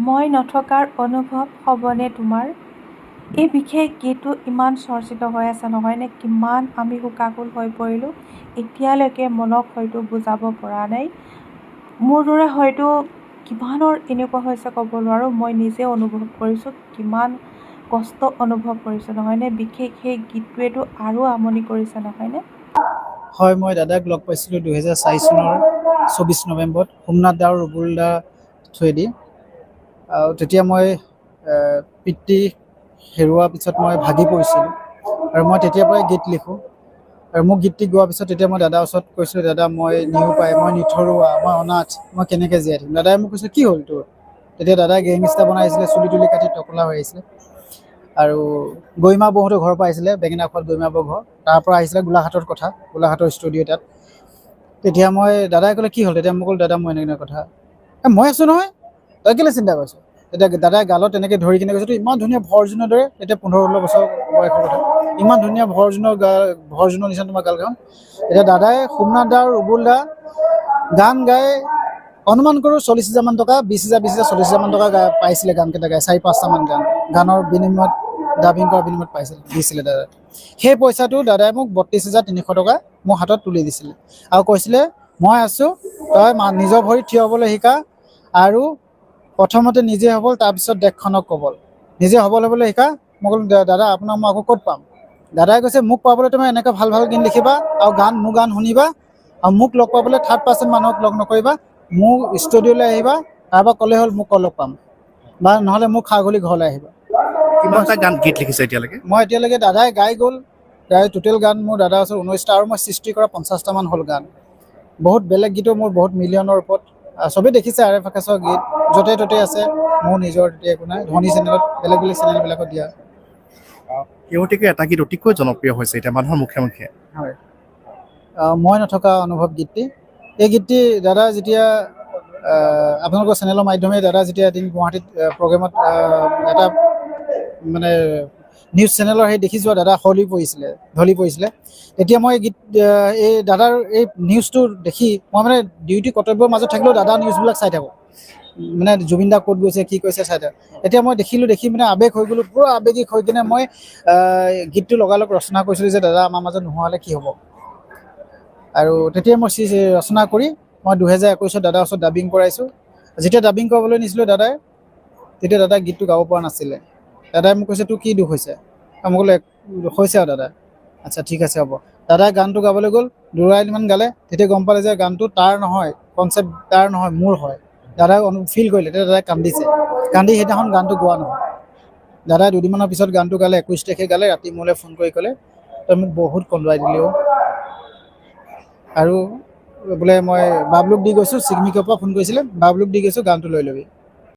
মই নথকাৰ অনুভৱ হ'বনে তোমাৰ? এই বিশেষ গীতটো ইমান চৰ্চিত হৈ আছে নহয়নে? কিমান আমি শোকাকুল হৈ পৰিলোঁ, এতিয়ালৈকে মনক হয়তো বুজাব পৰা নাই। মোৰ দৰে হয়তো কিমানৰ এনেকুৱা হৈছে ক'ব নোৱাৰোঁ। মই নিজে অনুভৱ কৰিছোঁ, কিমান কষ্ট অনুভৱ কৰিছোঁ নহয়নে? বিশেষ সেই গীতটোৱেতো আৰু আমনি কৰিছে নহয়নে? হয়, মই দাদাক লগ পাইছিলোঁ 2004 চনৰ 24 নৱেম্বৰত সোমনাথ দা আৰু ৰুবুল দা থ্ৰুৱেদি। আৰু তেতিয়া মই পিতৃ হেৰুৱাৰ পিছত মই ভাগি পৰিছিলোঁ আৰু মই তেতিয়াৰ পৰাই গীত লিখোঁ। আৰু মোক গীতটি গোৱাৰ পিছত তেতিয়া মই দাদাৰ ওচৰত কৈছিলোঁ, দাদা মই নিৰুপায়, মই নিথৰুৱা, মই অনাথ, মই কেনেকৈ জীয়াই থাকিম? দাদাই মোক কৈছে কি হ'ল তোৰ? তেতিয়া দাদাই গেংষ্টাৰ বনাই আহিছিলে, চুলি তুলি কাটি টকলা হৈ আহিছিলে। আৰু গৰিমা বৌহঁতৰ ঘৰৰ পৰা আহিছিলে, বেঙেনাখোৱাত গৰিমা বৌৰ ঘৰ, তাৰ পৰা আহিছিলে গোলাঘাটৰ কথা, গোলাঘাটৰ ষ্টুডিঅ' তাত। তেতিয়া দাদাই ক'লে কি হ'ল? তেতিয়া মই ক'লো দাদা মই এনেকুৱা কথা, মই আছোঁ নহয়, তই কেলৈ চিন্তা কৰিছ? তেতিয়া দাদাই গালত তেনেকৈ ধৰি কিনে কৈছে, ইমান ধুনীয়া ভৰজুনৰ দৰে, তেতিয়া 15-16 বছৰ বয়সৰ কথা, ইমান ধুনীয়া ভৰজুনৰ নিচিনা তোমাৰ গালখন। এতিয়া দাদাই সোমনাথ দা আৰু ৰুবুল দা গান গাই অনুমান কৰোঁ 40,000 মান টকা, 20,000 40,000 মান টকা পাইছিলে গানকেইটা গাই, 4-5টা মান গানৰ বিনিময়ত, ডাবিং কৰাৰ বিনিময়ত দিছিলে দাদাই। সেই পইচাটো দাদাই মোক 32,300 টকা মোৰ হাতত তুলি দিছিলে আৰু কৈছিলে মই আছোঁ, তই নিজৰ ভৰিত থিয় হ'বলৈ শিকা আৰু প্ৰথমতে নিজে সবল, তাৰপিছত দেশখনক কবল, নিজে সবল হ'বলৈ শিকা। মই ক'লো দাদা আপোনাক মই আকৌ ক'ত পাম? দাদাই কৈছে মোক পাবলৈ তুমি এনেকৈ ভাল ভাল গীত লিখিবা আৰু মোৰ গান শুনিবা, আৰু মোক লগ পাবলৈ 3rd person মানুহক লগ নকৰিবা, মোৰ ষ্টুডিঅ'লৈ আহিবা, কাৰোবাক ক'লে হ'ল মোক লগ পাম, বা নহ'লে মোক খাগলি ঘৰলৈ আহিবা। কিমানটা গান গীত লিখিছে এতিয়ালৈকে? মই এতিয়ালৈকে দাদাই গাই গ'ল, টোটেল গান মোৰ দাদাৰ ওচৰত 19টা, আৰু মই সৃষ্টি কৰা 50টা মান হ'ল গান। বহুত বেলেগ গীতো মোৰ বহুত মিলিয়নৰ ওপৰত, চবেই দেখিছে আৰে ফাকেছৰ গীত য'তে ত'তে আছে, মোৰ নিজৰ তেতিয়া একো নাই, ধনী চেনেলত, বেলেগ বেলেগ চেনেলবিলাকত দিয়া। শেহতীয়াকৈ এটা গীত অতিকৈ জনপ্ৰিয় হৈছে এতিয়া মানুহৰ মুখে মুখে। হয়, মই নথকা অনুভৱ গীতটি। এই গীতটি দাদা যেতিয়া আপোনালোকৰ চেনেলৰ মাধ্যমে দাদা যেতিয়া এদিন গুৱাহাটীত প্ৰগ্ৰেমত এটা মানে নিউজ চেনেলৰ সেই দেখিছোঁ, দাদা ঢলি পৰিছিলে। তেতিয়া মই এই দাদাৰ এই নিউজটো দেখি মই মানে ডিউটি কৰ্তব্যৰ মাজত থাকিলেও দাদা নিউজবিলাক চাই থাকোঁ, মানে জুবিন দা ক'ত গৈছে কি কৈছে চাই থাকোঁ। এতিয়া মই দেখি মানে আৱেগ হৈ গ'লোঁ, পুৰা আৱেগিক হৈ কিনে মই গীতটো লগালগ ৰচনা কৰিছিলোঁ যে দাদা আমাৰ মাজত নোহোৱা হ'লে কি হ'ব। আৰু তেতিয়াই মই ৰচনা কৰি মই 2021 দাদাৰ ওচৰত ডাবিং কৰাইছোঁ। যেতিয়া ডাবিং কৰাবলৈ নিছিলোঁ দাদাই, তেতিয়া দাদাই গীতটো গাব পৰা নাছিলে। দাদাই মোক কৈছে তোৰ কি দুখ হৈছে? মই ক'লো হৈছে আৰু দাদা, আচ্ছা ঠিক আছে হ'ব। দাদাই গানটো গাবলৈ গ'ল, 2 লাইনমান গালে, তেতিয়া গম পালে যে গানটো তাৰ নহয়, কনচেপ্ট তাৰ নহয়, মোৰ হয়। দাদাই ফিল কৰিলে, তেতিয়া দাদাই কান্দি সেইদিনাখন গানটো গোৱা নহয়। দাদাই দুদিনমানৰ পিছত গানটো গালে, 21 তাৰিখে গালে, ৰাতি মোলৈ ফোন কৰি ক'লে তই মোক বহুত কন্দুৱাই দিলি অ'। আৰু বোলে মই বাবলুক দি গৈছোঁ, চিগমিকৰ পৰা ফোন কৰিছিলে, বাবলুক দি গৈছোঁ গানটো লৈ ল'বি।